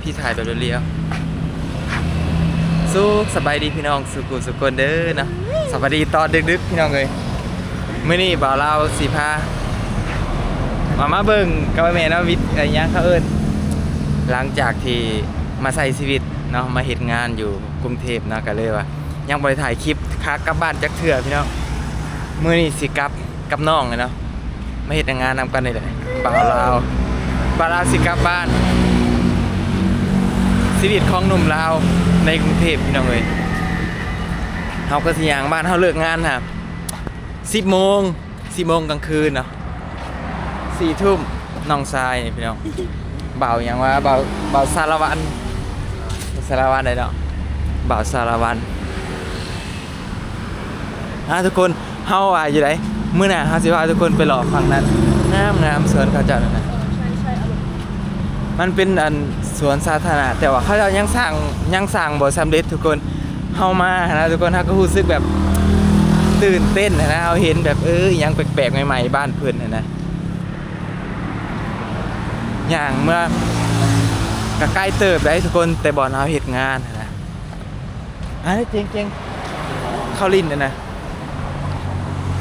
ที่ถ่ายแบบเรียวๆสุขสบายดีพี่น้องสุขุสุขคนเด้อนะสวัสดีตอนดึกๆพี่น้องเลยมื้อนี้บ่าวลาวสิพามาเบิ่งกับแม่เนาะวิทย์อะไรเงี้ยเขาเอิ้นหลังจากที่มาใส่ชีวิตเนาะมาเฮ็ดงานอยู่กรุงเทพนะก็เลยว่ายังบ่ได้ถ่ายคลิปค้ากลับบ้านจักเทื่อพี่น้องมื้อนี้สิกลับกับน้องเลยเนาะมาเฮ็ดงานนำกันนี่แหละบ่าวลาวสิกลับบ้านชีวิตของหนุ่มลาวในกรุงเทพพี่น้องเอ้ยเฮาก็สิย่างบ้านเฮาเลิกงานครับ10 โมงกลางคืนเนาะ4 ทุ่มน้องชายนี่พี่น้องบ่าวหยังว่าบ่าวสารวัตรได้เนาะบ่าวสารวัตรทุกคนเฮาว่าอยู่ไดมื้อหน้าเฮาสิพาทุกคนไปรอฝั่งนั้นงามสวนเขาเจ้านั่นน่ะมันเป็นอันสวนสาธารณะแต่ว่าเขาเจ้ายังสร้างบ่สำเร็จทุกคนเฮามานะทุกคนเฮาก็รู้สึกแบบตื่นเต้นนะเฮาเห็นแบบยังแปลกๆใหม่ๆบ้านเพิ่นนะอย่างเมื่อก็ใกล้เติบได้ทุกคนแต่บ่อนเฮาเฮ็ดงานนะจริงๆเขาลิ้นนะ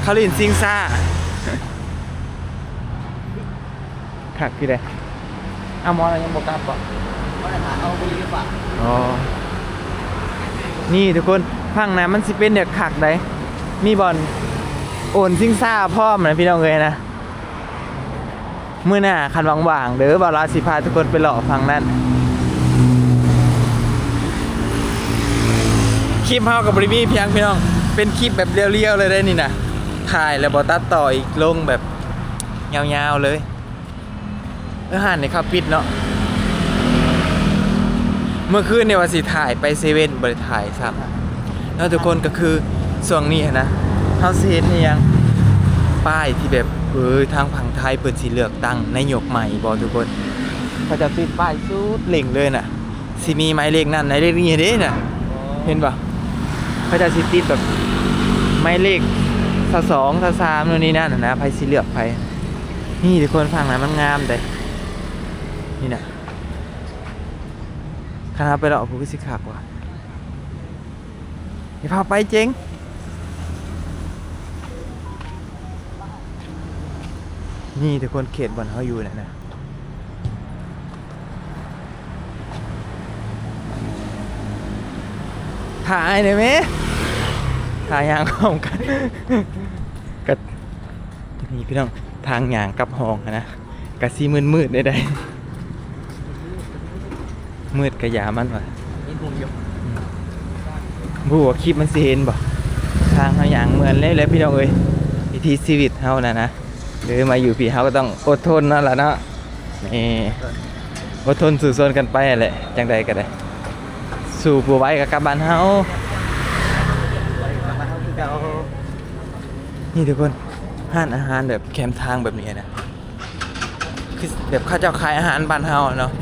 เขาลิ้นซิงซ่าคักคือได้เอามอยังบ่กลับบ่เอาไปดีกว่าอ๋อนี่ทุกคนฟังนะมันสิเป็นเด็กคักได้มีบอลโอนซิงซ่าพร้อมนะพี่น้องเอ้ยนะมื้อหน้าคันว่างๆเด้อบ่าวลาสิพาทุกคนไปเลาะฟังนั้นคลิปเฮากับบ่ได้มีเพียงพี่น้องเป็นคลิปแบบเรียวๆเลยได้นี่นะถ่ายแล้วบ่ตัดต่ออีกลงแบบยาวๆเลยห่านในเขาปิดเนาะเมื่อคืนเนี่ยว่าสิถ่ายไปเซเว่นบริถ่ายครับแล้วทุกคนก็คือช่วงนี้นะเฮาสิเฮ็ดนี่ยังป้ายที่แบบทางฝั่งไทยเปิดสิเลือกตั้งนายกใหม่บ่ทุกคนเขาจะติดป้ายสุดเล่งเลยน่ะสิมีหมายเลขนั่นหมายเลขนี้เด้น่ะเห็นป่ะเขาจะสิติดแบบหมายเลข22 23นู่นนี่นั่นนะไผสิเลือกไผนี่ทุกคนฝั่งนั้นมันงามเด้นี่นะคณะไปเลาะผู้สิขากว่าอย่าพาไปเจ๊งนี่ทุกคนเขตบ่อนเขาอยู่นะถ่ายได้ไหมถ่ายยางเข้ากันกับนี่พี่น้องทางยางกับห้องนะกะซีมืดได้มืดกระยามันว่ะบัวคลิปมันสิเห็นบ่ทางเฮาอย่างเหมือนเลยพี่น้องเอ้ยวิถีชีวิตเฮานะหรือมาอยู่พี่เฮาก็ต้องอดทนนั่นแหละเนาะนี่อดทนสู้ซนกันไปแหละจังใดก็ได้สู้ผู้ไว้กับกลับบ้านเฮานี่ทุกคนห้านอาหารแบบแคมทางแบบนี้นะคือแบบเขาเจ้าขายอาหารบ้านเฮาเนาะ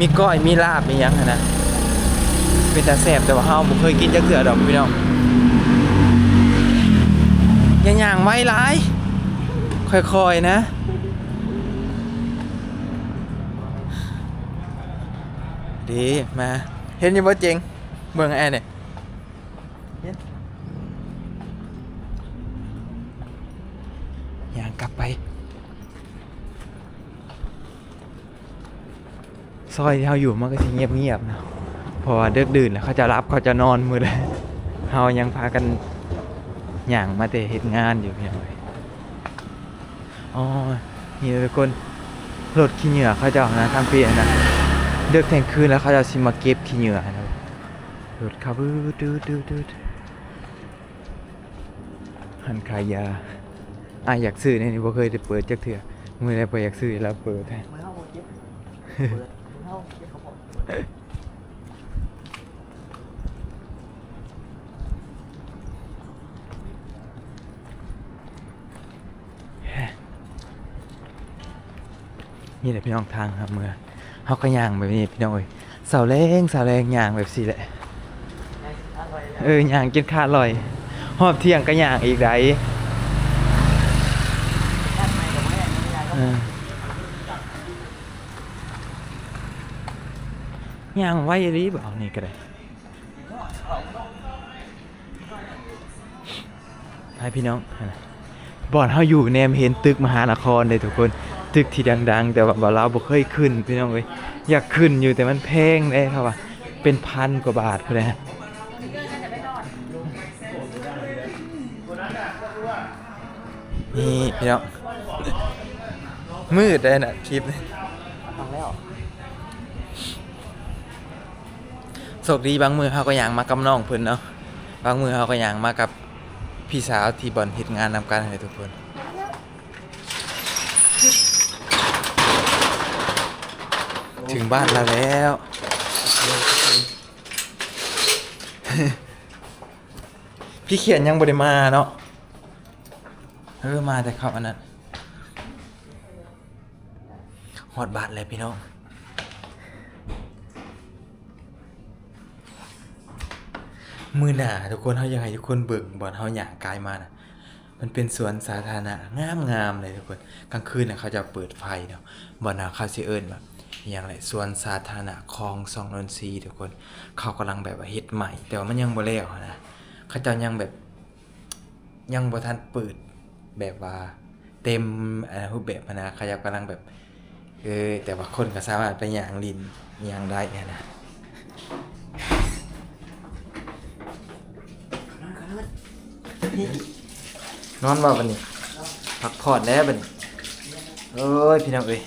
มีก้อยมีลาบมีหยังนะเป็นแต่แซ่บแต่ว่าเฮาบ่เคยกินจักเทื่อดอกพี่น้องย่างๆไว้หลายค่อยๆนะดีมาเห็นอยู่บ่เจ๋งเบิ่งไอ้เนี่ยย่างกลับไปซอยที่เราอยู่มันก็สิเงียบๆนะพอดึกดื่นแล้วเขาจะรับเขาจะนอนมื้อเลยเรายังพากันย่างมาแต่เฮ็ดงานอยู่พี่น้อยอ๋อนี่ทุกคนรถขี้เหงื่อเขาจะนะทำเปียนะดึกแทงคืนแล้วเขาจะสิมาเก็บขี้เหงื่อนะรถขับดืดหันขายยาอยากซื้อนี่บ่เคยได้เปิดจักเทื่อมื้อใดบ่อยากซื้อแล้วเปิดแท้นี่แหละพี่น้องทางครับเมื่อเขาก็ย่างแบบนี้พี่น้องเอ้ยเสาแรงย่างแบบสิแหละย่างกินข้าวอร่อยหอบเที่ยงก็ย่างอีกได ย่างไว้รีบเอานี่ก็ได้ให้พี่น้องบ่อนเฮาอยู่แนมเห็นตึกมหานครเลยทุกคนตึกที่ดังๆแต่ว่าบ่เราบ่เคยขึ้นพี่น้องเอ้ยอยากขึ้นอยู่แต่มันแพงเด้ครับว่าเป็นพันกว่าบาทพุ่นแหละนี่พี่น้องมืดเลยน่ะคลิปนี้โชคดีบางมือเฮาก็ย่างมากับน้องเพิ่นเนาะบางมือเฮาก็ย่างมากับพี่สาวที่บ่อนเฮ็ดงานนำกันให้ทุกคนถึงบ้านเราแล้ว พี่เขียนยังบ่ได้มาเนาะมาแต่ครับอันนั้นฮอดบ้านเลยพี่น้องมื้อหน้าทุกคนเฮาอยากให้ทุกคนเบิ่งบ่อนเฮาย่างกายมาน่ะมันเป็นสวนสาธารณะงามๆเลยทุกคนกลางคืนน่ะเขาจะเปิดไฟเนาะบ่อนน่ะเขาสิเอิ้นว่าอหย่างไรสวนสาธารณะคลองสองนนทรีย์ทุกคนเขากำลังแบบว่าเฮ็ดใหม่แต่ว่ามันยังบ่แล้วนะเขาเจ้ายังแบบยังบ่ทันเปิดแบบว่าเต็มรูปแบบนะเขาจะกำลังแบบแต่ว่าคนก็สามารถไปย่างลินย่างได้เนี่ยนะนอนบ่บัดนี้พักผ่อนแล้วบัดนี้โอ้ยพี่น้องเอ้ย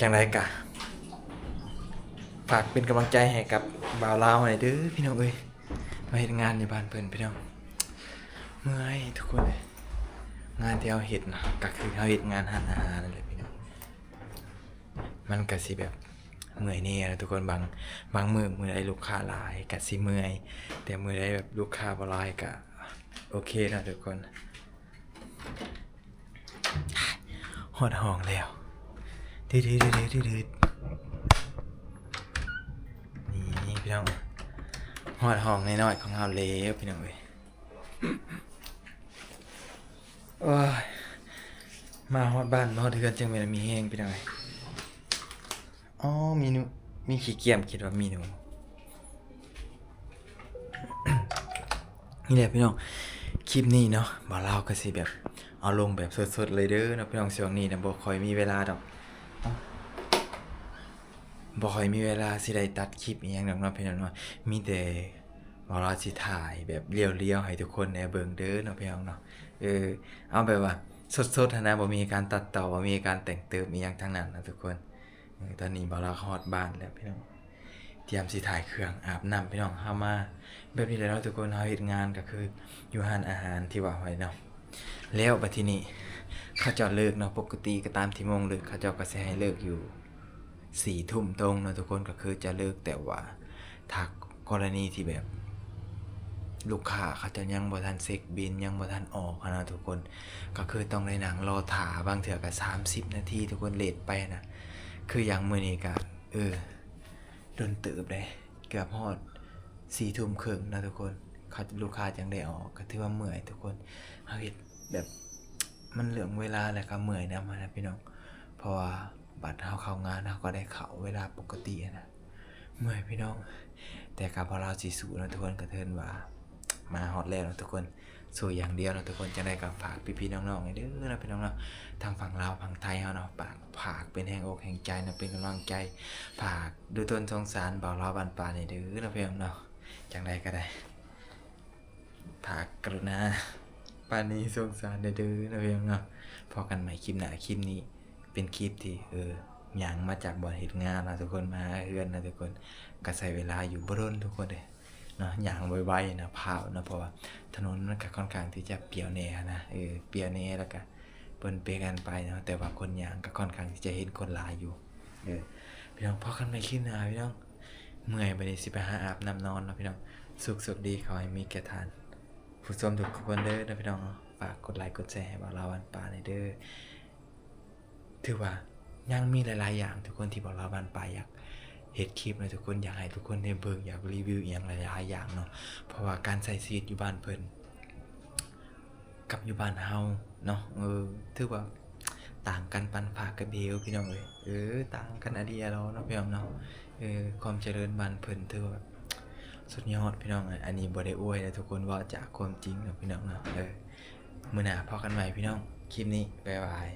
จังไรกะฝากเป็นกำลังใจให้กับบ่าวลาวหน่อยเด้อพี่น้องเอ้ยมาเฮ็ดงานในบ้านเพิ่นพี่น้องเมื่อยทุกคนเลยงานที่เฮาเฮ็ดนะก็คือเฮาเฮ็ดงานร้านอาหารนั่นแหละพี่น้องมันก็สิแบบเมื่อยแน่นะทุกคนบางมื้อใดลูกค้าหลายก็สิเมื่อยแต่มื้อใดแบบลูกค้าบ่หลายก็โอเคนะทุกคนฮอดห้องแล้วดืดนี่พี่น้องฮอดห้องน้อยๆของเฮาแล้วพี่น้องเอ้ยโอ้ยมาฮอดบ้านมาฮอดเรือนจังแม่นมีแฮงพี่น้องเอ้ยอ๋อมีหนูมีขี้เกียจคิดว่ามีหนูนี่แหละพี่น้องคลิปนี้เนาะบ่าวลาวก็สิแบบเอาลงแบบสดๆเลยเด้อเนาะพี่น้องช่วงนี้นะบ่ค่อยมีเวลาดอกบ่ค่อยมีเวลาสิได้ตัดคลิปอีหยังดอกเนาะพี่น้องเนาะมีแต่บ่าวลาวสิถ่ายแบบเรียวๆให้ทุกคนได้เบิ่งเด้อเนาะพี่น้องเนาะเอาแบบว่าสดๆนะบ่มีการตัดต่อบ่มีการแต่งเติมอีหยังทั้งนั้นนะทุกคนตอนนี้บ่าวลาวฮอดบ้านแล้วพี่น้องเตรียมสิถ่ายเครื่องอาบน้ำพี่น้องเฮามาแบบนี้แหละเนาะทุกคนเฮาเฮ็ดงานก็คืออยู่ร้านอาหารที่ว่าไว้เนาะแล้วบัดทีนี้เขาเจ้าเลิกเนาะปกติก็ตามที่โมงเลิกเขาเจ้าก็สิให้เลิกอยู่4 ทุ่มตรงเนาะทุกคนก็คือจะเลิกแต่ว่าถ้ากรณีที่แบบลูกค้าเขาจะยังบ่ทันเช็คบิลยังบ่ทันออกนะทุกคนก็คือต้องได้นั่งรอท่าบางเทื่อก็30 นาทีทุกคนเลทไปนะคืออย่างมื้อนี้ก็โดนเติบเลยเกือบฮอด4 ทุ่มครึ่งนะทุกคนเขาลูกค้าจังได้ออกก็ถือว่าเมื่อยทุกคนเฮาเฮ็ดแบบมันเหลืองเวลาแล้วก็เมื่อยนำนะพี่น้องเพราะว่าบัดเฮาเข้างานเฮาก็ได้เข้าเวลาปกตินะเมื่อยพี่น้องแต่ก็พอเราสิสู้นะทุกคนก็เทินว่ามาฮอดแล้วนะทุกคนสู้อย่างเดียวนะทุกคนจังได๋ก็ฝากพี่ๆน้องๆให้เด้อนะพี่น้องเนาะทางฝั่งลาวฝั่งไทยเฮาเนาะฝากเป็นแรงอกแรงใจนะเป็นกำลังใจฝากดูต้นสงสารบ่าวลาวบ้านป่านี่เด้อนะพี่น้องเนาะจังได๋ก็ได้ฝากกรุณาปานนี้สงสารเด้อนะพี่น้องเนาะพอกันใหม่คลิปหน้าคลิปนี้เป็นคลิปที่หยังมาจากบ่อนเฮ็ดงานนะทุกคนมาเฮือนนะทุกคนก็ใช้เวลาอยู่บ่ดนทุกคนเด้เนาะหยังไวๆนะพาวนะเพราะว่าถนนมันก็ค่อนข้างที่จะเปรี่ยวแน่นะเปรี่ยวแน่แล้วก็เปิ้นเปกันไปเนาะแต่ว่าคนหยังก็ค่อนข้างที่จะเห็นคนหลายอยู่พี่น้องพอกันใหม่คลิปหน้าพี่น้องเมื่อยบัดนี้สิไปหาอาบน้ำนอนเนาะพี่น้องสุขดีขอให้มีแก่ทานผู้ชมทุกคนเด้อนะพี่น้องฝากกดไลค์กดแชร์ให้บ่าวลาวบ้านป่าหน่อยเด้อถือว่ายังมีหลายๆอย่างทุกคนที่บ่าวลาวบ้านป่าอยากเฮ็ดคลิปนะทุกคนอยากให้ทุกคนได้เบิ่งอยากรีวิวอีหยังหลายๆอย่างเนาะเพราะว่าการใช้ชีวิตอยู่บ้านเพิ่นกับอยู่บ้านเฮาเนาะถือว่าต่างกันปันฝากกับเบลพี่น้องเอ้ยต่างกันอะเดียแล้วเนาะพี่น้องเนาะ ความเจริญบ้านเพิ่นถือว่าแบบสุดยอดพี่น้องอันนี้บ่ได้อวยนะทุกคนว่าจากความจริงนะพี่น้องนะมื้อหน้าพอกันใหม่พี่น้องคลิปนี้บ๊ายบาย